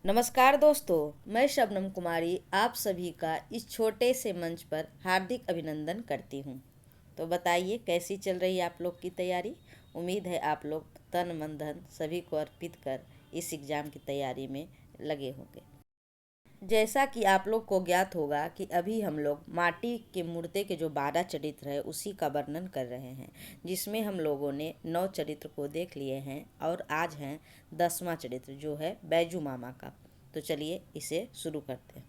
नमस्कार दोस्तों, मैं शबनम कुमारी आप सभी का इस छोटे से मंच पर हार्दिक अभिनंदन करती हूँ। तो बताइए कैसी चल रही है आप लोग की तैयारी। उम्मीद है आप लोग तन मन धन सभी को अर्पित कर इस एग्ज़ाम की तैयारी में लगे होंगे। जैसा कि आप लोग को ज्ञात होगा कि अभी हम लोग माटी के मूर्ति के जो 12 चरित्र है उसी का वर्णन कर रहे हैं, जिसमें हम लोगों ने 9 चरित्र को देख लिए हैं और आज हैं 10वां चरित्र जो है बैजू मामा का। तो चलिए इसे शुरू करते हैं।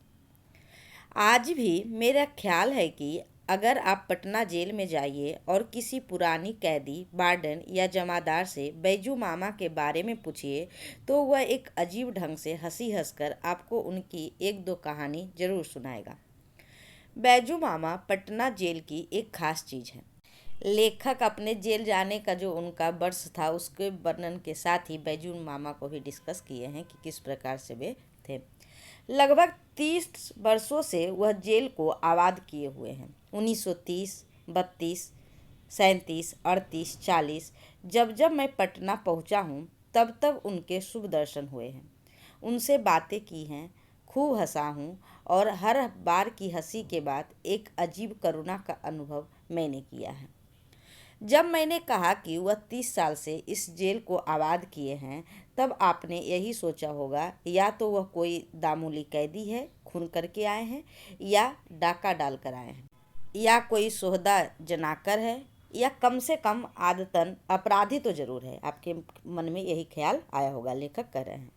आज भी मेरा ख्याल है कि अगर आप पटना जेल में जाइए और किसी पुरानी कैदी, वार्डन या जमादार से बैजू मामा के बारे में पूछिए तो वह एक अजीब ढंग से हंसी हंसकर आपको उनकी एक दो कहानी जरूर सुनाएगा। बैजू मामा पटना जेल की एक खास चीज़ है। लेखक अपने जेल जाने का जो उनका वर्ष था उसके वर्णन के साथ ही बैजू मामा को भी डिस्कस किए हैं कि किस प्रकार से वे थे। लगभग 30 वर्षों से वह जेल को आबाद किए हुए हैं। 1930, 32, 37, 38, 40 जब जब मैं पटना पहुंचा हूं तब तब उनके शुभ दर्शन हुए हैं। उनसे बातें की हैं, खूब हंसा हूँ और हर बार की हंसी के बाद एक अजीब करुणा का अनुभव मैंने किया है। जब मैंने कहा कि वह 30 साल से इस जेल को आबाद किए हैं तब आपने यही सोचा होगा या तो वह कोई दामूली कैदी है, खून करके आए हैं, या डाका डाल कर आए हैं, या कोई सोहदा जनाकर है, या कम से कम आदतन अपराधी तो जरूर है। आपके मन में यही ख्याल आया होगा, लेखक कह रहे हैं।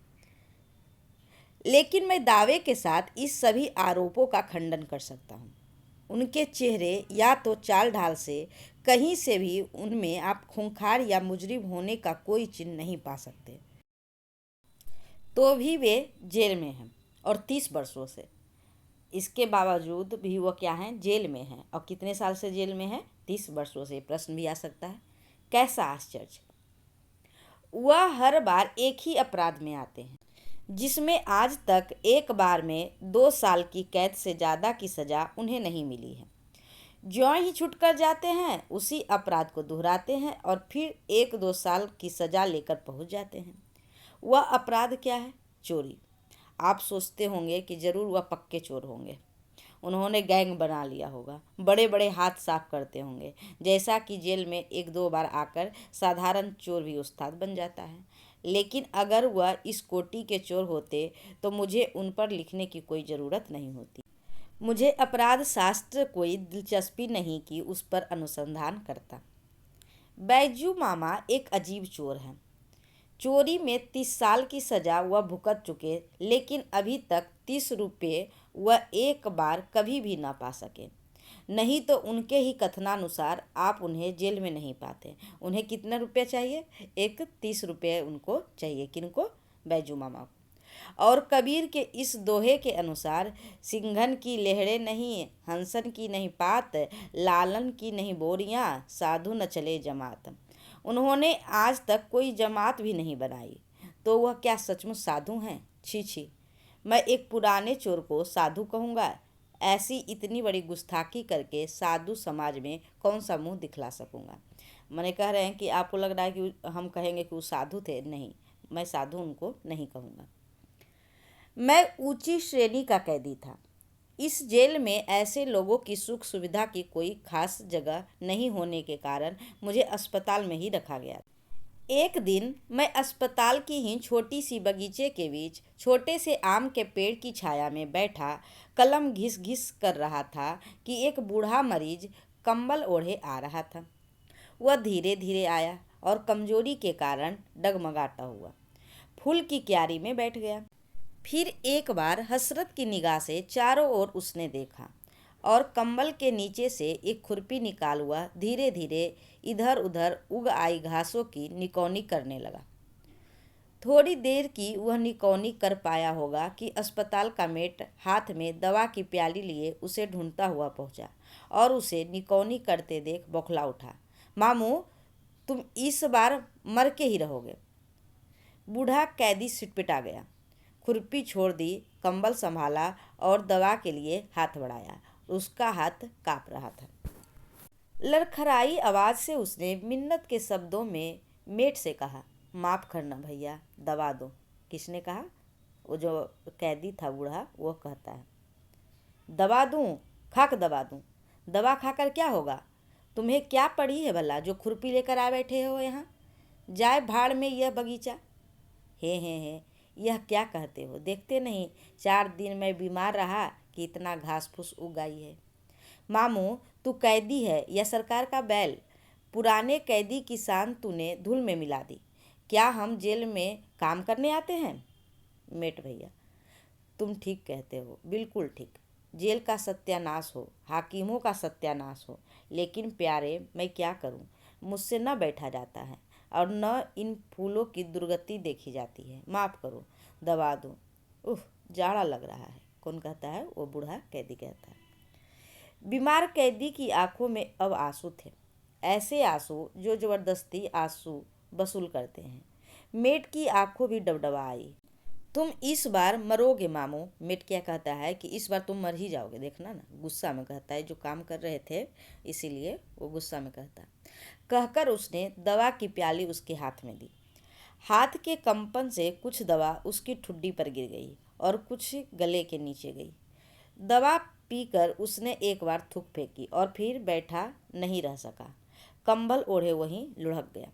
लेकिन मैं दावे के साथ इस सभी आरोपों का खंडन कर सकता हूँ। उनके चेहरे या तो चाल ढाल से कहीं से भी उनमें आप खूंखार या मुजरिम होने का कोई चिन्ह नहीं पा सकते। तो भी वे जेल में हैं और 30 वर्षों से। इसके बावजूद भी वो क्या हैं, जेल में हैं। और कितने साल से जेल में हैं? 30 वर्षों से। प्रश्न भी आ सकता है। कैसा आश्चर्य। वह हर बार एक ही अपराध में आते हैं जिसमें आज तक एक बार में 2 साल की कैद से ज़्यादा की सज़ा उन्हें नहीं मिली है। ज्यों ही छूट कर जाते हैं उसी अपराध को दोहराते हैं और फिर 1-2 साल की सज़ा लेकर पहुंच जाते हैं। वह अपराध क्या है? चोरी। आप सोचते होंगे कि ज़रूर वह पक्के चोर होंगे। उन्होंने गैंग बना लिया होगा, बड़े बड़े हाथ साफ करते होंगे, जैसा कि जेल में 1-2 बार आकर साधारण चोर भी उस्ताद बन जाता है। लेकिन अगर वह इस कोटि के चोर होते तो मुझे उन पर लिखने की कोई ज़रूरत नहीं होती। मुझे अपराध शास्त्र कोई दिलचस्पी नहीं कि उस पर अनुसंधान करता। बैजू मामा एक अजीब चोर हैं। चोरी में 30 साल की सज़ा वह भुगत चुके, लेकिन अभी तक 30 रुपये वह एक बार कभी भी ना पा सके। नहीं तो उनके ही कथनानुसार आप उन्हें जेल में नहीं पाते। उन्हें कितने रुपये चाहिए? एक 30 रुपये उनको चाहिए। किनको? बैजू मामा को। और कबीर के इस दोहे के अनुसार, सिंघन की लहरें नहीं, हंसन की नहीं पात, लालन की नहीं बोरियां, साधु न चले जमात। उन्होंने आज तक कोई जमात भी नहीं बनाई, तो वह क्या सचमुच साधु हैं? छी छी, मैं एक पुराने चोर को साधु कहूँगा? ऐसी इतनी बड़ी गुस्ताखी करके साधु समाज में कौन सा मुंह दिखला सकूँगा? मैंने कह रहे हैं कि आपको लग रहा है कि हम कहेंगे कि वो साधु थे। नहीं, मैं साधु उनको नहीं कहूँगा। मैं ऊंची श्रेणी का कैदी था। इस जेल में ऐसे लोगों की सुख सुविधा की कोई खास जगह नहीं होने के कारण मुझे अस्पताल में ही रखा गया। एक दिन मैं अस्पताल की ही छोटी सी बगीचे के बीच छोटे से आम के पेड़ की छाया में बैठा कलम घिस घिस कर रहा था कि एक बूढ़ा मरीज कंबल ओढ़े आ रहा था। वह धीरे धीरे आया और कमजोरी के कारण डगमगाता हुआ फूल की क्यारी में बैठ गया। फिर एक बार हसरत की निगाह से चारों ओर उसने देखा और कंबल के नीचे से एक खुरपी निकाल हुआ धीरे धीरे इधर उधर उग आई घासों की निकौनी करने लगा। थोड़ी देर की वह निकौनी कर पाया होगा कि अस्पताल का मेट हाथ में दवा की प्याली लिए उसे ढूंढता हुआ पहुंचा और उसे निकौनी करते देख बौखला उठा। मामू, तुम इस बार मर के ही रहोगे। बूढ़ा कैदी सिटपिटा गया, खुरपी छोड़ दी, कंबल संभाला और दवा के लिए हाथ बढ़ाया। उसका हाथ काँप रहा था। लड़खड़ाई आवाज़ से उसने मिन्नत के शब्दों में मेट से कहा, माफ़ करना भैया, दवा दो। किसने कहा? वो जो कैदी था बूढ़ा, वो कहता है, दबा दूँ, खाक दबा दूँ, दवा खाकर क्या होगा? तुम्हें क्या पड़ी है भला जो खुरपी लेकर आ बैठे हो यहाँ? जाए भाड़ में यह बगीचा। हे, यह क्या कहते हो? देखते नहीं 4 दिन मैं बीमार रहा कि इतना घास फूस उग आई है। मामू, तू कैदी है या सरकार का बैल? पुराने कैदी की शान तूने धूल में मिला दी। क्या हम जेल में काम करने आते हैं? मेट भैया, तुम ठीक कहते हो, बिल्कुल ठीक। जेल का सत्यानाश हो, हाकिमों का सत्यानाश हो, लेकिन प्यारे मैं क्या करूं, मुझसे न बैठा जाता है और न इन फूलों की दुर्गति देखी जाती है। माफ़ करो, दबा दो। उफ, जाड़ा लग रहा है। कौन कहता है? वो बूढ़ा कैदी कहता है। बीमार कैदी की आंखों में अब आंसू थे, ऐसे आंसू जो ज़बरदस्ती आंसू वसूल करते हैं। मेट की आंखों भी डबडबा आई। तुम इस बार मरोगे मामू। मेट क्या कहता है कि इस बार तुम मर ही जाओगे, देखना ना। गुस्सा में कहता है, जो काम कर रहे थे इसीलिए वो गुस्सा में कहता। कहकर उसने दवा की प्याली उसके हाथ में दी। हाथ के कंपन से कुछ दवा उसकी ठुड्डी पर गिर गई और कुछ गले के नीचे गई। दवा पीकर उसने एक बार थूक फेंकी और फिर बैठा नहीं रह सका। कंबल ओढ़े वहीं लुढ़क गया।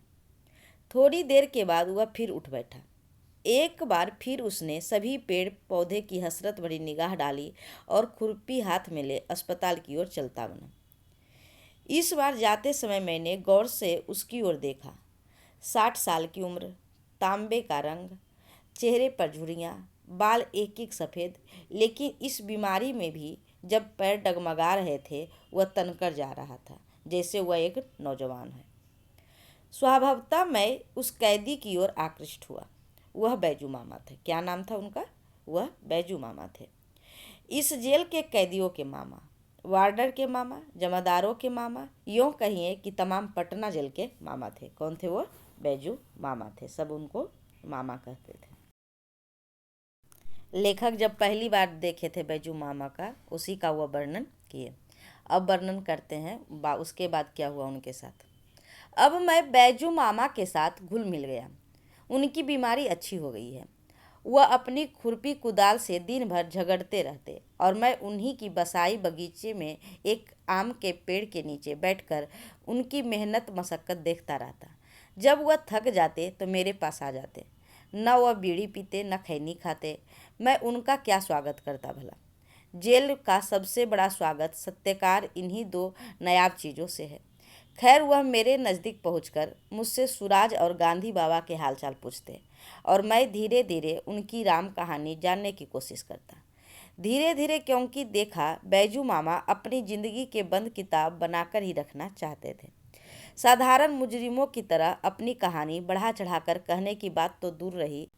थोड़ी देर के बाद वह फिर उठ बैठा। एक बार फिर उसने सभी पेड़ पौधे की हसरत भरी निगाह डाली और खुरपी हाथ में ले अस्पताल की ओर चलता बना। इस बार जाते समय मैंने गौर से उसकी ओर देखा। 60 साल की उम्र, तांबे का रंग, चेहरे पर झुर्रियाँ, बाल एक एक सफ़ेद, लेकिन इस बीमारी में भी जब पैर डगमगा रहे थे वह तनकर जा रहा था, जैसे वह एक नौजवान है। स्वभावतः मैं उस कैदी की ओर आकृष्ट हुआ। वह बैजू मामा थे। क्या नाम था उनका? वह बैजू मामा थे। इस जेल के कैदियों के मामा, वार्डर के मामा, जमादारों के मामा, यूँ कहिए कि तमाम पटना जेल के मामा थे। कौन थे वो? बैजू मामा थे। सब उनको मामा कहते थे। लेखक जब पहली बार देखे थे बैजू मामा का, उसी का वह वर्णन किए। अब वर्णन करते हैं उसके बाद क्या हुआ उनके साथ। अब मैं बैजू मामा के साथ घुल मिल गया। उनकी बीमारी अच्छी हो गई है। वह अपनी खुरपी कुदाल से दिन भर झगड़ते रहते और मैं उन्हीं की बसाई बगीचे में एक आम के पेड़ के नीचे बैठकर उनकी मेहनत मशक्क़त देखता रहता। जब वह थक जाते तो मेरे पास आ जाते। न वह बीड़ी पीते न खैनी खाते। मैं उनका क्या स्वागत करता भला। जेल का सबसे बड़ा स्वागत सत्कार इन्हीं 2 नायाब चीज़ों से है। खैर, वह मेरे नज़दीक पहुंचकर मुझसे सूरज और गांधी बाबा के हालचाल पूछते और मैं धीरे धीरे उनकी राम कहानी जानने की कोशिश करता। धीरे धीरे, क्योंकि देखा बैजू मामा अपनी ज़िंदगी के बंद किताब बनाकर ही रखना चाहते थे। साधारण मुजरिमों की तरह अपनी कहानी बढ़ा चढ़ाकर कहने की बात तो दूर रही,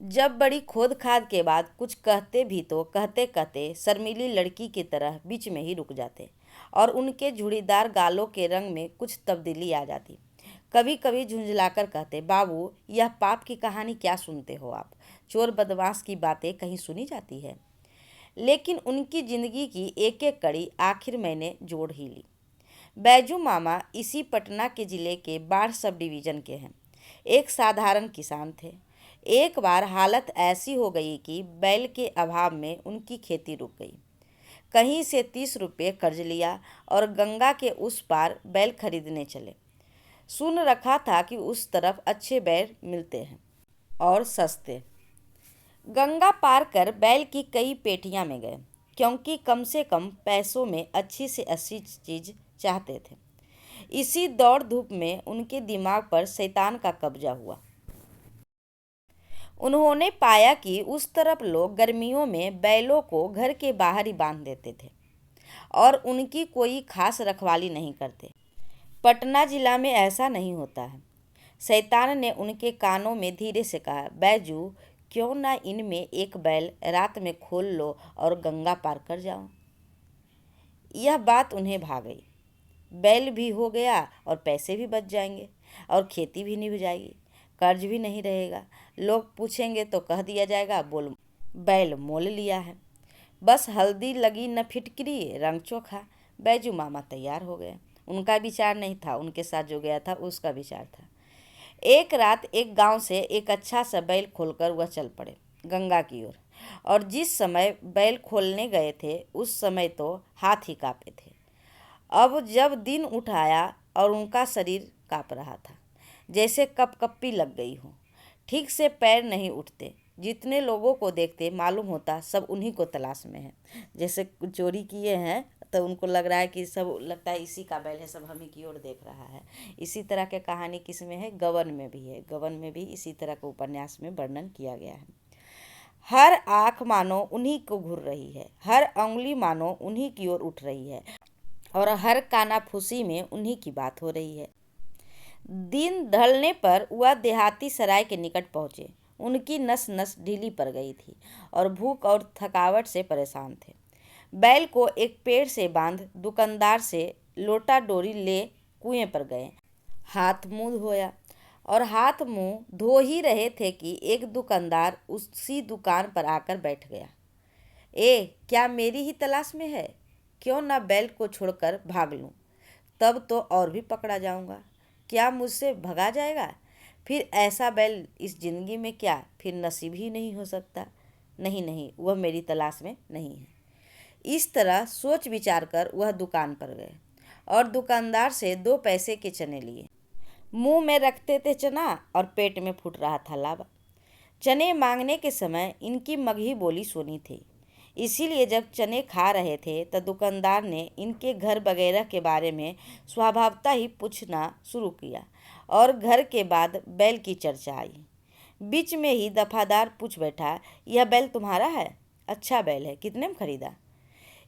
जब बड़ी खोद खाद के बाद कुछ कहते भी तो कहते कहते शर्मीली लड़की की तरह बीच में ही रुक जाते और उनके झुड़ीदार गालों के रंग में कुछ तब्दीली आ जाती। कभी कभी झुंझलाकर कहते, बाबू, यह पाप की कहानी क्या सुनते हो आप? चोर बदमाश की बातें कहीं सुनी जाती है। लेकिन उनकी ज़िंदगी की एक एक कड़ी आखिर मैंने जोड़ ही ली। बैजू मामा इसी पटना के ज़िले के बाढ़ सब डिवीज़न के हैं। एक साधारण किसान थे। एक बार हालत ऐसी हो गई कि बैल के अभाव में उनकी खेती रुक गई। कहीं से 30 रुपये कर्ज लिया और गंगा के उस पार बैल खरीदने चले। सुन रखा था कि उस तरफ अच्छे बैल मिलते हैं और सस्ते। गंगा पार कर बैल की कई पेटियां में गए, क्योंकि कम से कम पैसों में अच्छी से अच्छी चीज़ चाहते थे। इसी दौड़ धूप में उनके दिमाग पर शैतान का कब्जा हुआ। उन्होंने पाया कि उस तरफ लोग गर्मियों में बैलों को घर के बाहर ही बांध देते थे और उनकी कोई खास रखवाली नहीं करते। पटना जिला में ऐसा नहीं होता है। शैतान ने उनके कानों में धीरे से कहा, बैजू, क्यों ना इनमें एक बैल रात में खोल लो और गंगा पार कर जाओ। यह बात उन्हें भा गई। बैल भी हो गया और पैसे भी बच जाएंगे और खेती भी निभ जाएगी, कर्ज भी नहीं रहेगा। लोग पूछेंगे तो कह दिया जाएगा, बोल बैल मोल लिया है। बस हल्दी लगी न फिटकरी, रंग चोखा। बैजू मामा तैयार हो गए। उनका विचार नहीं था, उनके साथ जो गया था उसका विचार था। एक रात एक गांव से एक अच्छा सा बैल खोलकर वह चल पड़े गंगा की ओर। और जिस समय बैल खोलने गए थे उस समय तो हाथ ही काँपे थे। अब जब दिन उठाया और उनका शरीर काँप रहा था, जैसे कपकपी लग गई हो। ठीक से पैर नहीं उठते। जितने लोगों को देखते मालूम होता सब उन्हीं को तलाश में है। जैसे चोरी किए हैं तो उनको लग रहा है कि सब लगता है इसी का बैल है, सब हम ही की ओर देख रहा है। इसी तरह के कहानी किसमें है? गबन में भी है। गबन में भी इसी तरह के उपन्यास में वर्णन किया गया है। हर आँख मानो उन्हीं को घूर रही है, हर अंगुली मानो उन्हीं की ओर उठ रही है और हर कानाफूसी में उन्हीं की बात हो रही है। दिन ढलने पर वह देहाती सराय के निकट पहुँचे। उनकी नस नस ढीली पड़ गई थी और भूख और थकावट से परेशान थे। बैल को एक पेड़ से बांध दुकानदार से लोटा डोरी ले कुएं पर गए। हाथ मुंह धोया और हाथ मुंह धो ही रहे थे कि एक दुकानदार उसी दुकान पर आकर बैठ गया। क्या मेरी ही तलाश में है? क्यों ना बैल को छोड़कर भाग लूं, तब तो और भी पकड़ा जाऊंगा। क्या मुझसे भगा जाएगा? फिर ऐसा बैल इस जिंदगी में क्या फिर नसीब ही नहीं हो सकता। नहीं नहीं, वह मेरी तलाश में नहीं है। इस तरह सोच विचार कर वह दुकान पर गए और दुकानदार से 2 पैसे के चने लिए। मुंह में रखते थे चना और पेट में फूट रहा था लावा। चने मांगने के समय इनकी मगही बोली सुनी थी, इसीलिए जब चने खा रहे थे तो दुकानदार ने इनके घर वगैरह के बारे में स्वभावतः ही पूछना शुरू किया और घर के बाद बैल की चर्चा आई। बीच में ही दफादार पूछ बैठा, यह बैल तुम्हारा है? अच्छा बैल है, कितने में खरीदा?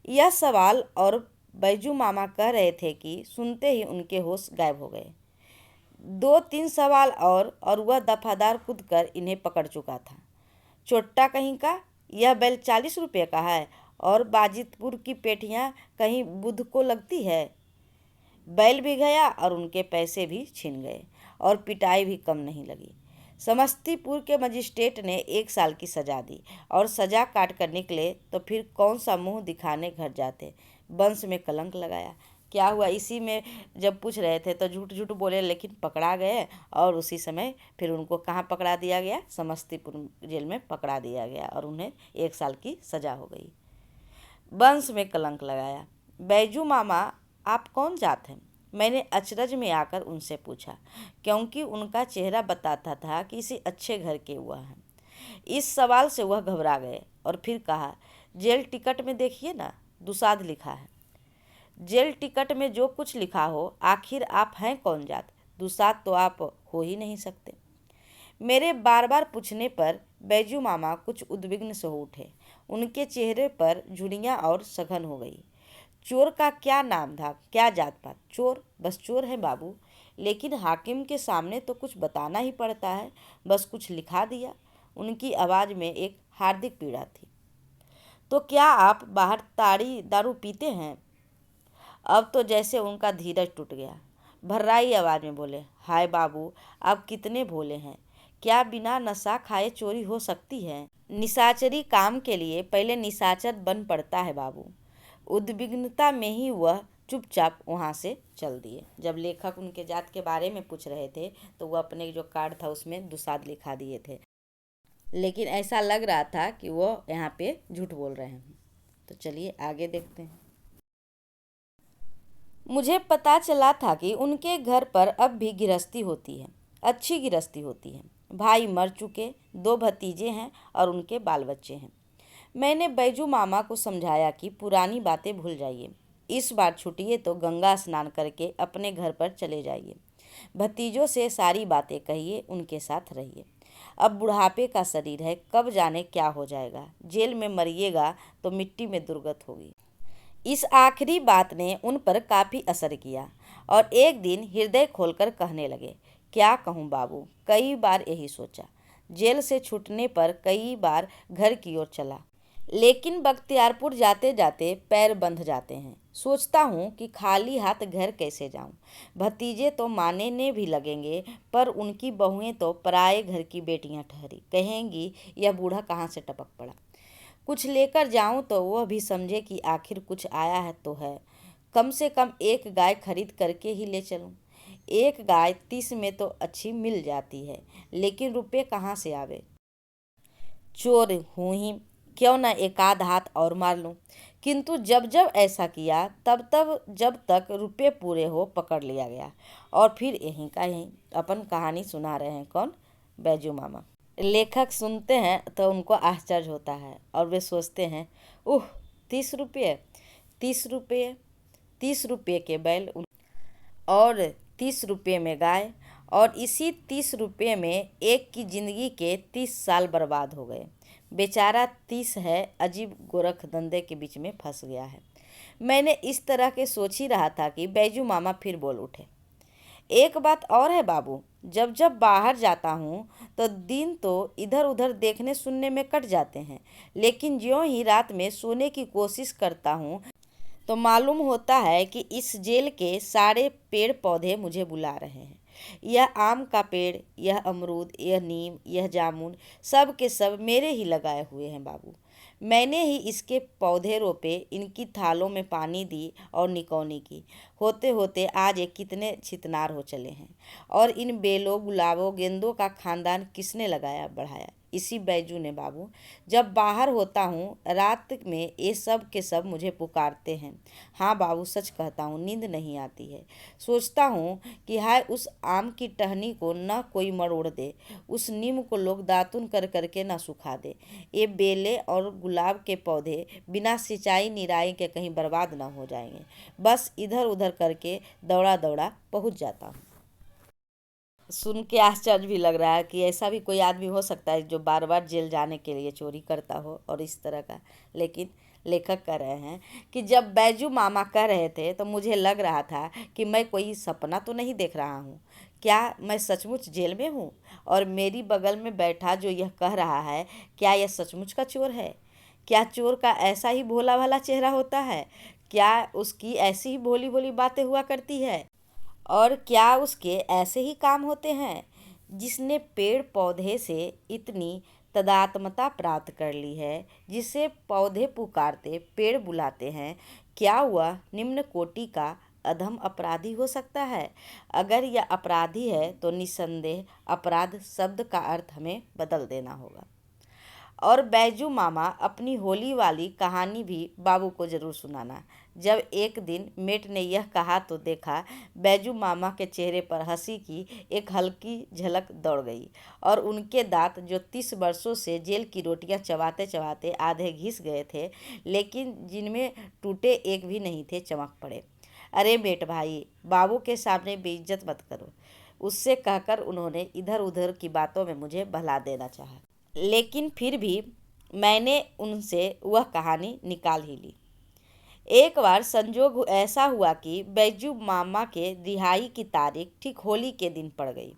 यह सवाल और बैजू मामा कह रहे थे कि सुनते ही उनके होश गायब हो गए। 2-3 सवाल और वह दफादार कूद कर इन्हें पकड़ चुका था। चोट्टा कहीं का, यह बैल 40 रुपये का है और बाजितपुर की पेटियां कहीं बुध को लगती है। बैल भी गया और उनके पैसे भी छिन गए और पिटाई भी कम नहीं लगी। समस्तीपुर के मजिस्ट्रेट ने 1 साल की सजा दी और सजा काट कर निकले तो फिर कौन सा मुंह दिखाने घर जाते। वंश में कलंक लगाया। क्या हुआ? इसी में जब पूछ रहे थे तो झूठ झूठ बोले, लेकिन पकड़ा गए और उसी समय फिर उनको कहाँ पकड़ा दिया गया? समस्तीपुर जेल में पकड़ा दिया गया और उन्हें 1 साल की सजा हो गई। वंश में कलंक लगाया। बैजू मामा, आप कौन जात हैं? मैंने अचरज में आकर उनसे पूछा, क्योंकि उनका चेहरा बताता था कि किसी अच्छे घर के हुआ है। इस सवाल से वह घबरा गए और फिर कहा, जेल टिकट में देखिए ना, दुसाध लिखा है। जेल टिकट में जो कुछ लिखा हो, आखिर आप हैं कौन जात? दुसाध तो आप हो ही नहीं सकते। मेरे बार बार पूछने पर बैजू मामा कुछ उद्विग्न से हो उठे। उनके चेहरे पर झुर्रियाँ और सघन हो गई। चोर का क्या नाम था, क्या जात पात? चोर बस चोर है बाबू, लेकिन हाकिम के सामने तो कुछ बताना ही पड़ता है, बस कुछ लिखा दिया। उनकी आवाज़ में एक हार्दिक पीड़ा थी। तो क्या आप बाहर ताड़ी दारू पीते हैं? अब तो जैसे उनका धीरज टूट गया। भर्राई आवाज़ में बोले, हाय बाबू, आप कितने भोले हैं। क्या बिना नशा खाए चोरी हो सकती है? निशाचरी काम के लिए पहले निशाचर बन पड़ता है बाबू। उद्विग्नता में ही वह चुपचाप वहाँ से चल दिए। जब लेखक उनके जात के बारे में पूछ रहे थे तो वह अपने जो कार्ड था उसमें दुसाध लिखा दिए थे, लेकिन ऐसा लग रहा था कि वो यहाँ पे झूठ बोल रहे हैं। तो चलिए आगे देखते हैं। मुझे पता चला था कि उनके घर पर अब भी गृहस्थी होती है, अच्छी गृहस्थी होती है। भाई मर चुके, 2 भतीजे हैं और उनके बाल बच्चे हैं। मैंने बैजू मामा को समझाया कि पुरानी बातें भूल जाइए, इस बार छुट्टिए तो गंगा स्नान करके अपने घर पर चले जाइए। भतीजों से सारी बातें कहिए, उनके साथ रहिए। अब बुढ़ापे का शरीर है, कब जाने क्या हो जाएगा। जेल में मरिएगा तो मिट्टी में दुर्गत होगी। इस आखिरी बात ने उन पर काफ़ी असर किया और एक दिन हृदय खोलकर कहने लगे, क्या कहूँ बाबू, कई बार यही सोचा। जेल से छूटने पर कई बार घर की ओर चला, लेकिन बख्तियारपुर जाते जाते पैर बंध जाते हैं। सोचता हूँ कि खाली हाथ घर कैसे जाऊँ। भतीजे तो मानने भी लगेंगे, पर उनकी बहुएं तो पराए घर की बेटियाँ ठहरी, कहेंगी यह बूढ़ा कहाँ से टपक पड़ा। कुछ लेकर जाऊं तो वह भी समझे कि आखिर कुछ आया है तो है। कम से कम एक गाय खरीद करके ही ले चलूं। एक गाय 30 में तो अच्छी मिल जाती है, लेकिन रुपए कहाँ से आवे। चोर हूँ ही, क्यों न एक आध हाथ और मार लूं। किंतु जब जब ऐसा किया तब तब जब तक रुपये पूरे हो पकड़ लिया गया। और फिर यहीं का यहीं अपन कहानी सुना रहे हैं। कौन? बैजू मामा। लेखक सुनते हैं तो उनको आश्चर्य होता है और वे सोचते हैं, 30 रुपये, 30 रुपये, 30 रुपये के बैल और 30 रुपये में गाय, और इसी 30 रुपये में एक की जिंदगी के 30 साल बर्बाद हो गए। बेचारा 30 है, अजीब गोरख धंधे के बीच में फंस गया है। मैंने इस तरह के सोच ही रहा था कि बैजू मामा फिर बोल उठे। एक बात और है बाबू, जब जब बाहर जाता हूँ तो दिन तो इधर उधर देखने सुनने में कट जाते हैं, लेकिन ज्यों ही रात में सोने की कोशिश करता हूँ तो मालूम होता है कि इस जेल के सारे पेड़ पौधे मुझे बुला रहे हैं। यह आम का पेड़, यह अमरूद, यह नीम, यह जामुन, सब के सब मेरे ही लगाए हुए हैं बाबू। मैंने ही इसके पौधे रोपे, इनकी थालों में पानी दी और निकौनी की। होते होते आज ये कितने छितनार हो चले हैं। और इन बेलों, गुलाबों, गेंदों का खानदान किसने लगाया बढ़ाया? इसी बैजू ने बाबू। जब बाहर होता हूँ रात में ये सब के सब मुझे पुकारते हैं। हाँ बाबू, सच कहता हूँ, नींद नहीं आती है। सोचता हूँ कि हाय उस आम की टहनी को न कोई मरोड़ दे, उस नीम को लोग दातुन कर करके न सुखा दे। ये बेले और गुलाब के पौधे बिना सिंचाई निराई के कहीं बर्बाद न हो जाएंगे। बस इधर उधर करके दौड़ा दौड़ा पहुँच जाता हूँ। सुन के आश्चर्य भी लग रहा है कि ऐसा भी कोई आदमी हो सकता है जो बार बार जेल जाने के लिए चोरी करता हो और इस तरह का। लेकिन लेखक कह रहे हैं कि जब बैजू मामा कह रहे थे तो मुझे लग रहा था कि मैं कोई सपना तो नहीं देख रहा हूँ। क्या मैं सचमुच जेल में हूँ? और मेरी बगल में बैठा जो यह कह रहा है, क्या यह सचमुच का चोर है? क्या चोर का ऐसा ही भोला भाला चेहरा होता है? क्या उसकी ऐसी ही भोली भोली बातें हुआ करती है? और क्या उसके ऐसे ही काम होते हैं? जिसने पेड़ पौधे से इतनी तदात्मता प्राप्त कर ली है, जिसे पौधे पुकारते पेड़ बुलाते हैं, क्या वह निम्न कोटि का अधम अपराधी हो सकता है? अगर यह अपराधी है तो निस्संदेह अपराध शब्द का अर्थ हमें बदल देना होगा। और बैजू मामा अपनी होली वाली कहानी भी बाबू को ज़रूर सुनाना। जब एक दिन मेट ने यह कहा तो देखा बैजू मामा के चेहरे पर हंसी की एक हल्की झलक दौड़ गई, और उनके दांत जो 30 वर्षों से जेल की रोटियां चबाते चबाते आधे घिस गए थे, लेकिन जिनमें टूटे एक भी नहीं थे, चमक पड़े। अरे मेट भाई, बाबू के सामने बेइज्जत मत करो, उससे कहकर उन्होंने इधर उधर की बातों में मुझे बहला देना चाहा। लेकिन फिर भी मैंने उनसे वह कहानी निकाल ही ली। एक बार संजोग ऐसा हुआ कि बैजू मामा के रिहाई की तारीख ठीक होली के दिन पड़ गई।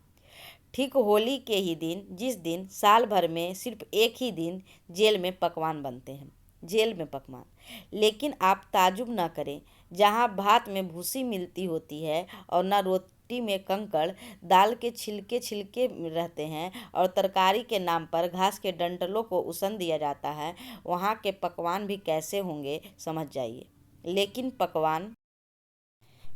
ठीक होली के ही दिन, जिस दिन साल भर में सिर्फ एक ही दिन जेल में पकवान बनते हैं। जेल में पकवान, लेकिन आप ताजुब न करें, जहाँ भात में भूसी मिलती होती है और न रोटी में कंकड़, दाल के छिलके छिलके रहते हैं और तरकारी के नाम पर घास के डंठलों को उसन दिया जाता है, वहाँ के पकवान भी कैसे होंगे समझ जाइए। लेकिन पकवान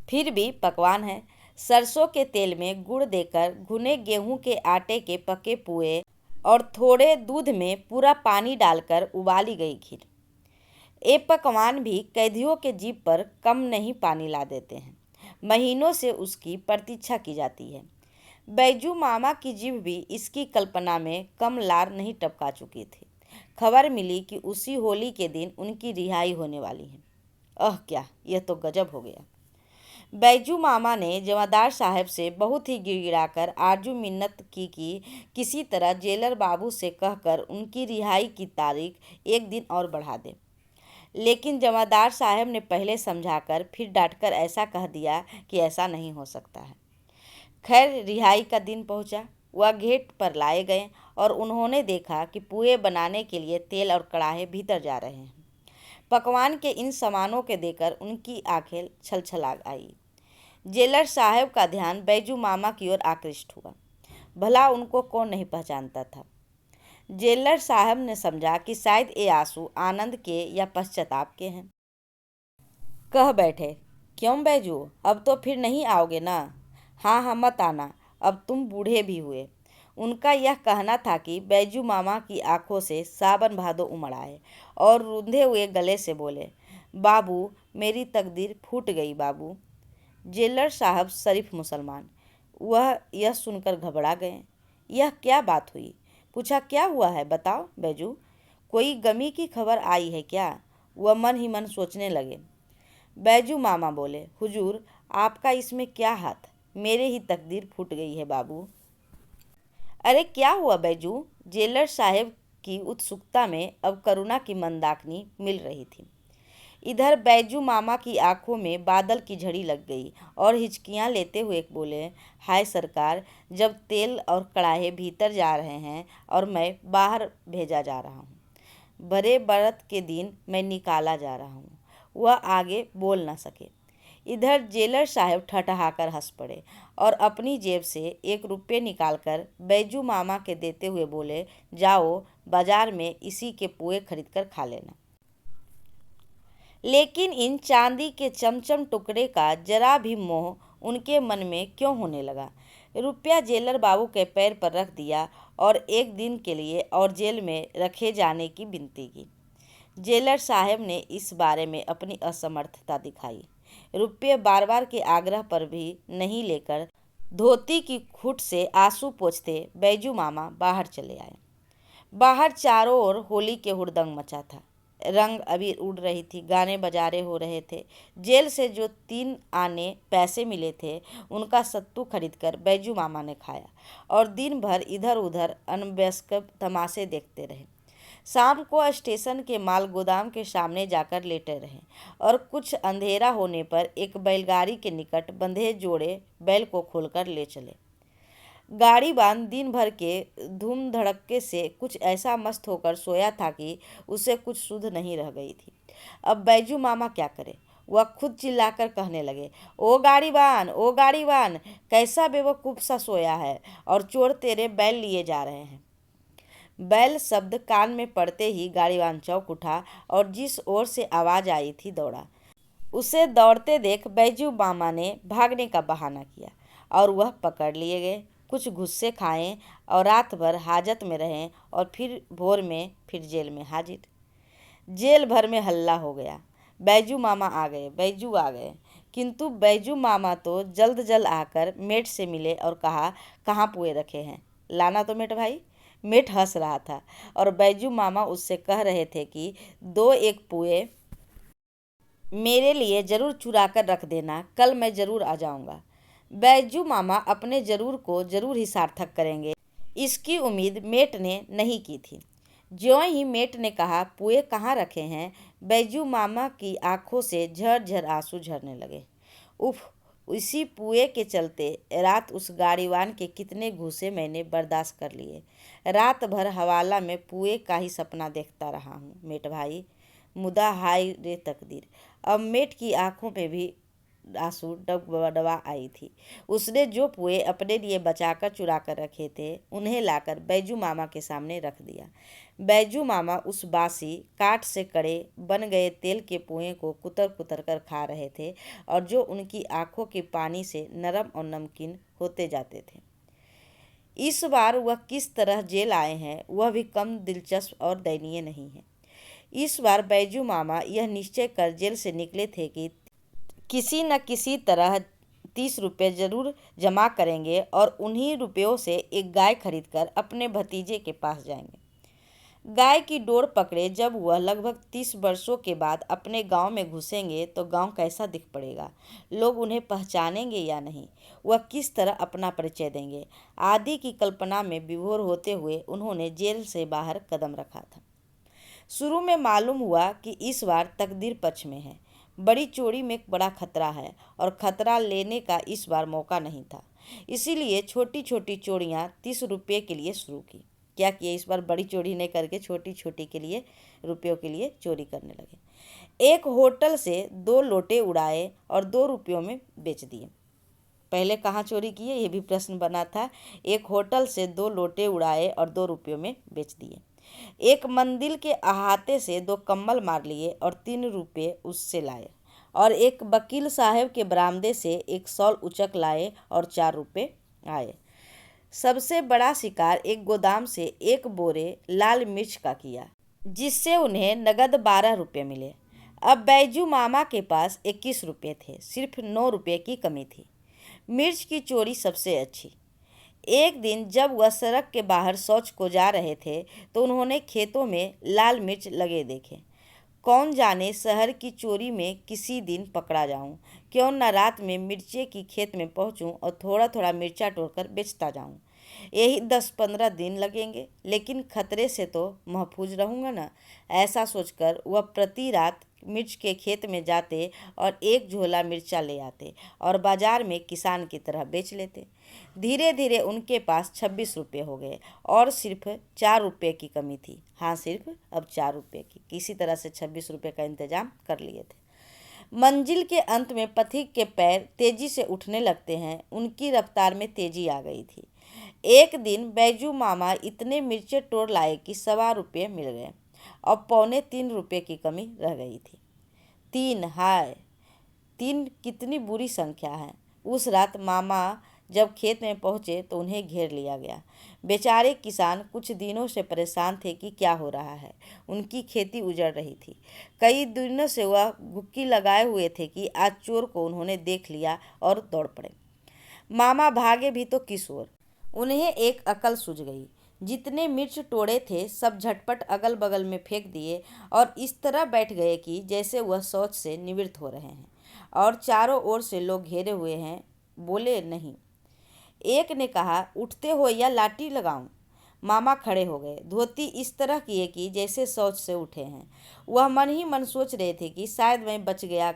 फिर भी पकवान है। सरसों के तेल में गुड़ देकर भुने गेहूं के आटे के पके पुए और थोड़े दूध में पूरा पानी डालकर उबाली गई खीर। ये पकवान भी कैदियों के जीभ पर कम नहीं पानी ला देते हैं। महीनों से उसकी प्रतीक्षा की जाती है। बैजू मामा की जीभ भी इसकी कल्पना में कम लार नहीं टपका चुकी थी। खबर मिली कि उसी होली के दिन उनकी रिहाई होने वाली है। क्या, यह तो गजब हो गया। बैजू मामा ने जमादार साहब से बहुत ही गिड़गिड़ाकर आरजू मिन्नत की कि किसी तरह जेलर बाबू से कहकर उनकी रिहाई की तारीख एक दिन और बढ़ा दे। लेकिन जमादार साहब ने पहले समझाकर फिर डांटकर ऐसा कह दिया कि ऐसा नहीं हो सकता है। खैर, रिहाई का दिन पहुंचा। वह गेट पर लाए गए और उन्होंने देखा कि पुए बनाने के लिए तेल और कड़ाहे भीतर जा रहे हैं। पकवान के इन सामानों के देखकर उनकी आंखें छलछला आई। जेलर साहब का ध्यान बैजू मामा की ओर आकृष्ट हुआ। भला उनको कौन नहीं पहचानता था। जेलर साहब ने समझा कि शायद ये आंसू आनंद के या पश्चाताप के हैं। कह बैठे, क्यों बैजू, अब तो फिर नहीं आओगे ना? हाँ हाँ, मत आना, अब तुम बूढ़े भी हुए। उनका यह कहना था कि बैजू मामा की आंखों से सावन भादो उमड़ आए और रूंधे हुए गले से बोले, बाबू मेरी तकदीर फूट गई बाबू। जेलर साहब शरीफ मुसलमान, वह यह सुनकर घबरा गए। यह क्या बात हुई? पूछा, क्या हुआ है बताओ बैजू, कोई गमी की खबर आई है क्या? वह मन ही मन सोचने लगे। बैजू मामा बोले, हुजूर आपका इसमें क्या हाथ, मेरे ही तकदीर फूट गई है बाबू। अरे क्या हुआ बैजू? जेलर साहब की उत्सुकता में अब करुणा की मंदाकिनी मिल रही थी। इधर बैजू मामा की आंखों में बादल की झड़ी लग गई और हिचकियां लेते हुए बोले, हाय सरकार, जब तेल और कड़ाहे भीतर जा रहे हैं और मैं बाहर भेजा जा रहा हूँ, बड़े बरत के दिन मैं निकाला जा रहा हूँ। वह आगे बोल न सके। इधर जेलर साहब ठठहाकर हंस पड़े और अपनी जेब से 1 रुपये निकालकर बैजू मामा के देते हुए बोले, जाओ बाजार में इसी के पुए खरीद कर खा लेना। लेकिन इन चांदी के चमचम टुकड़े का जरा भी मोह उनके मन में क्यों होने लगा? रुपया जेलर बाबू के पैर पर रख दिया और 1 दिन के लिए और जेल में रखे जाने की विनती की। जेलर साहब ने इस बारे में अपनी असमर्थता दिखाई। रुपये बार बार के आग्रह पर भी नहीं लेकर धोती की खूट से आंसू पोंछते बैजू मामा बाहर चले आए। बाहर चारों ओर होली के हुड़दंग मचा था। रंग अबीर उड़ रही थी, गाने बजारे हो रहे थे। जेल से जो 3 आने पैसे मिले थे उनका सत्तू खरीदकर बैजू मामा ने खाया और दिन भर इधर उधर अनवश्यक तमाशे देखते रहे। शाम को स्टेशन के माल गोदाम के सामने जाकर लेटे रहे और कुछ अंधेरा होने पर एक बैलगाड़ी के निकट बंधे जोड़े बैल को खोलकर ले चले। गाड़ी बांध दिन भर के धूम धड़क्के से कुछ ऐसा मस्त होकर सोया था कि उसे कुछ सुध नहीं रह गई थी। अब बैजू मामा क्या करे? वह खुद चिल्लाकर कहने लगे, ओ गाड़ीवान, ओ गाड़ीवान, कैसा बेवकूफ़ सा सोया है और चोर तेरे बैल लिए जा रहे हैं। बैल शब्द कान में पड़ते ही गाड़ीवान चौंक उठा और जिस ओर से आवाज़ आई थी दौड़ा। उसे दौड़ते देख बैजू मामा ने भागने का बहाना किया और वह पकड़ लिए गए। कुछ गुस्से खाएं और रात भर हाजत में रहें और फिर भोर में फिर जेल में हाजिर। जेल भर में हल्ला हो गया, बैजू मामा आ गए, बैजू आ गए। किंतु बैजू मामा तो जल्द जल्द आकर मेट से मिले और कहा, कहाँ पुए रखे हैं, लाना तो मेट भाई। मेट हंस रहा था और बैजू मामा उससे कह रहे थे कि 2-1 पुए मेरे लिए ज़रूर चुरा कर रख देना, कल मैं ज़रूर आ जाऊंगा। बैजू मामा अपने ज़रूर को ज़रूर ही सार्थक करेंगे, इसकी उम्मीद मेट ने नहीं की थी। ज्यों ही मेट ने कहा, पुए कहाँ रखे हैं, बैजू मामा की आंखों से झरझर आंसू झरने लगे। उफ, इसी पुए के चलते रात उस गाड़ीवान के कितने घूसे मैंने बर्दाश्त कर लिए। रात भर हवाला में पुए का ही सपना देखता रहा हूँ मेट भाई। मुदा हाय रे तकदीर, अब मेट की आंखों में भी आंसू डबडबा आई थी। उसने जो पुए अपने लिए बचाकर चुरा कर रखे थे उन्हें लाकर बैजू मामा के सामने रख दिया। बैजू मामा उस बासी काठ से कड़े बन गए तेल के पुए को कुतर कुतर कर खा रहे थे और जो उनकी आंखों के पानी से नरम और नमकीन होते जाते थे। इस बार वह किस तरह जेल आए हैं वह भी कम दिलचस्प और दयनीय नहीं है। इस बार बैजू मामा यह निश्चय कर जेल से निकले थे कि किसी न किसी तरह 30 रुपये जरूर जमा करेंगे और उन्हीं रुपयों से एक गाय खरीदकर अपने भतीजे के पास जाएंगे। गाय की डोर पकड़े जब वह लगभग 30 वर्षों के बाद अपने गांव में घुसेंगे तो गांव कैसा दिख पड़ेगा, लोग उन्हें पहचानेंगे या नहीं, वह किस तरह अपना परिचय देंगे आदि की कल्पना में विभोर होते हुए उन्होंने जेल से बाहर कदम रखा था। शुरू में मालूम हुआ कि इस बार तकदीर पक्ष में है। बड़ी चोरी में बड़ा खतरा है और खतरा लेने का इस बार मौका नहीं था। इसीलिए छोटी छोटी चोरियां 30 रुपये के लिए शुरू की। क्या किए इस बार? बड़ी चोरी नहीं करके छोटी छोटी के लिए रुपयों के लिए चोरी करने लगे। एक होटल से 2 लोटे उड़ाए और 2 रुपयों में बेच दिए। पहले कहाँ चोरी किए ये भी प्रश्न बना था। एक होटल से 2 लोटे उड़ाए और 2 रुपयों में बेच दिए। एक मंदिर के अहाते से 2 कम्बल मार लिए और 3 रुपये उससे लाए और एक वकील साहब के बरामदे से एक शॉल उचक लाए और 4 रुपये आए। सबसे बड़ा शिकार एक गोदाम से 1 बोरे लाल मिर्च का किया, जिससे उन्हें नगद 12 रुपये मिले। अब बैजू मामा के पास 21 रुपये थे, सिर्फ 9 रुपये की कमी थी। मिर्च की चोरी सबसे अच्छी। एक दिन जब वह सड़क के बाहर शौच को जा रहे थे तो उन्होंने खेतों में लाल मिर्च लगे देखे। कौन जाने शहर की चोरी में किसी दिन पकड़ा जाऊं, क्यों न रात में मिर्चे की खेत में पहुंचूं और थोड़ा थोड़ा मिर्चा तोड़कर बेचता जाऊं। यही 10-15 दिन लगेंगे, लेकिन खतरे से तो महफूज रहूंगा ना। ऐसा सोचकर वह प्रति रात मिर्च के खेत में जाते और एक झोला मिर्चा ले आते और बाजार में किसान की तरह बेच लेते। धीरे धीरे उनके पास 26 रुपये हो गए और सिर्फ 4 रुपये की कमी थी। हाँ, सिर्फ अब 4 रुपये की। किसी तरह से 26 रुपये का इंतजाम कर लिए थे। मंजिल के अंत में पथिक के पैर तेजी से उठने लगते हैं। उनकी रफ्तार में तेजी आ गई थी। एक दिन बैजू मामा इतने मिर्चे तोड़ लाए कि 1.25 रुपये मिल गए और 2.25 रुपये की कमी रह गई थी। 3, हाय 3 कितनी बुरी संख्या है। उस रात मामा जब खेत में पहुंचे तो उन्हें घेर लिया गया। बेचारे किसान कुछ दिनों से परेशान थे कि क्या हो रहा है। उनकी खेती उजड़ रही थी। कई दिनों से वह गुक्की लगाए हुए थे कि आज चोर को उन्होंने देख लिया और दौड़ पड़े। मामा भागे भी तो किस ओर। उन्हें एक अकल सूझ गई। जितने मिर्च तोड़े थे सब झटपट अगल बगल में फेंक दिए और इस तरह बैठ गए कि जैसे वह शौच से निवृत्त हो रहे हैं और चारों ओर से लोग घेरे हुए हैं। बोले नहीं। एक ने कहा, उठते हो या लाठी लगाऊं? मामा खड़े हो गए, धोती इस तरह किए कि जैसे शौच से उठे हैं। वह मन ही मन सोच रहे थे कि शायद मैं बच गया।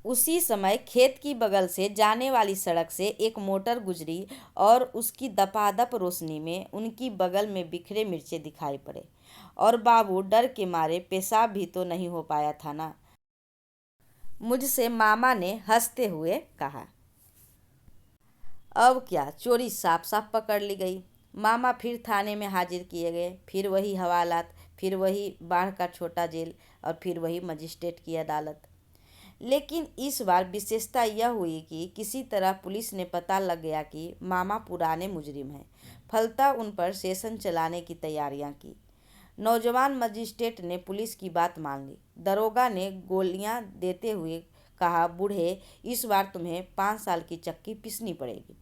उसी समय खेत की बगल से जाने वाली सड़क से एक मोटर गुजरी और उसकी दपादप रोशनी में उनकी बगल में बिखरे मिर्चे दिखाई पड़े। और बाबू डर के मारे पेशाब भी तो नहीं हो पाया था ना, मुझसे मामा ने हंसते हुए कहा। अब क्या, चोरी साफ साफ पकड़ ली गई। मामा फिर थाने में हाजिर किए गए। फिर वही हवालात, फिर वही बाढ़ का छोटा जेल और फिर वही मजिस्ट्रेट की अदालत। लेकिन इस बार विशेषता यह हुई कि किसी तरह पुलिस ने पता लग गया कि मामा पुराने मुजरिम हैं। फलता उन पर सेशन चलाने की तैयारियां की। नौजवान मजिस्ट्रेट ने पुलिस की बात मान ली। दरोगा ने गोलियां देते हुए कहा, बूढ़े, इस बार तुम्हें 5 साल की चक्की पीसनी पड़ेगी।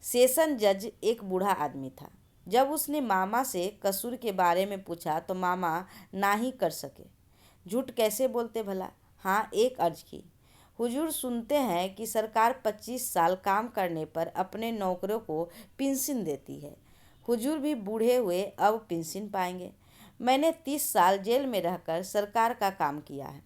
सेशन जज एक बूढ़ा आदमी था। जब उसने मामा से कसूर के बारे में पूछा तो मामा ना ही कर सके। झूठ कैसे बोलते भला? हाँ, एक अर्ज की। हुजूर, सुनते हैं कि सरकार 25 साल काम करने पर अपने नौकरों को पेंशन देती है। हुजूर भी बूढ़े हुए अब पेंशन पाएंगे। मैंने 30 साल जेल में रहकर सरकार का काम किया है।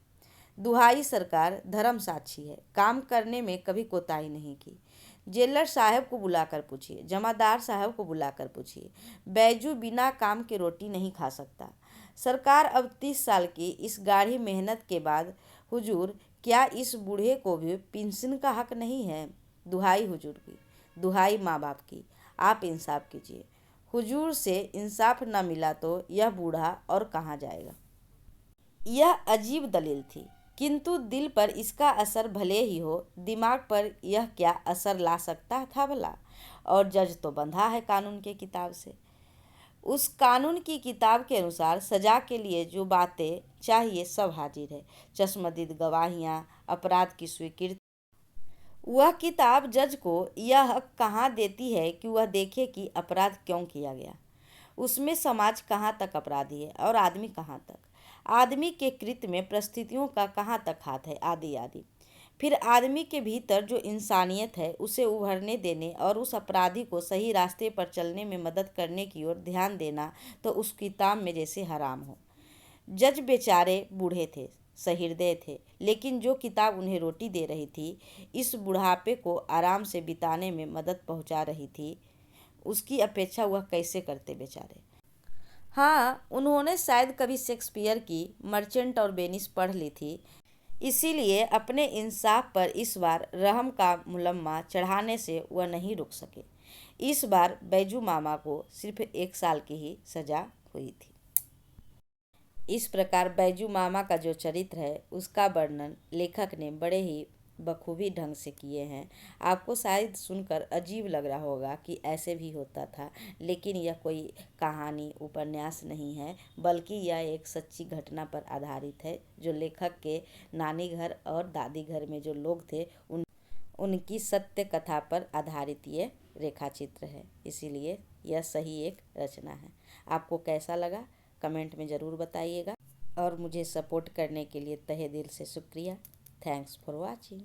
दुहाई सरकार धर्म साक्षी है, काम करने में कभी कोताही नहीं की। जेलर साहब को बुलाकर पूछिए, जमादार साहब को बुलाकर पूछिए, बैजू बिना काम के रोटी नहीं खा सकता। सरकार अब 30 साल की इस गाढ़ी मेहनत के बाद, हुजूर, क्या इस बूढ़े को भी पेंशन का हक नहीं है? दुहाई हुजूर की, दुहाई माँ बाप की, आप इंसाफ कीजिए। हुजूर से इंसाफ न मिला तो यह बूढ़ा और कहाँ जाएगा। यह अजीब दलील थी, किंतु दिल पर इसका असर भले ही हो, दिमाग पर यह क्या असर ला सकता था भला। और जज तो बंधा है कानून के किताब से। उस कानून की किताब के अनुसार सजा के लिए जो बातें चाहिए सब हाजिर है। चश्मदीद गवाहियाँ, अपराध की स्वीकृति। वह किताब जज को यह हक कहाँ देती है कि वह देखे कि अपराध क्यों किया गया। उसमें समाज कहाँ तक अपराधी है और आदमी कहाँ तक, आदमी के कृत्य में परिस्थितियों का कहाँ तक हाथ है, आदि आदि। फिर आदमी के भीतर जो इंसानियत है उसे उभरने देने और उस अपराधी को सही रास्ते पर चलने में मदद करने की ओर ध्यान देना तो उस किताब में जैसे हराम हो। जज बेचारे बूढ़े थे, सहृदय थे, लेकिन जो किताब उन्हें रोटी दे रही थी, इस बुढ़ापे को आराम से बिताने में मदद पहुंचा रही थी, उसकी अपेक्षा वह कैसे करते बेचारे। हाँ, उन्होंने शायद कभी शेक्सपियर की मर्चेंट और वेनिस पढ़ ली थी, इसीलिए अपने इंसाफ पर इस बार रहम का मुलम्मा चढ़ाने से वह नहीं रुक सके। इस बार बैजू मामा को सिर्फ 1 साल की ही सजा हुई थी। इस प्रकार बैजू मामा का जो चरित्र है उसका वर्णन लेखक ने बड़े ही बखूबी ढंग से किए हैं। आपको शायद सुनकर अजीब लग रहा होगा कि ऐसे भी होता था, लेकिन यह कोई कहानी उपन्यास नहीं है, बल्कि यह एक सच्ची घटना पर आधारित है, जो लेखक के नानी घर और दादी घर में जो लोग थे उनकी सत्य कथा पर आधारित ये रेखाचित्र है। इसीलिए यह सही एक रचना है। आपको कैसा लगा कमेंट में ज़रूर बताइएगा और मुझे सपोर्ट करने के लिए तहे दिल से शुक्रिया। Thanks for watching.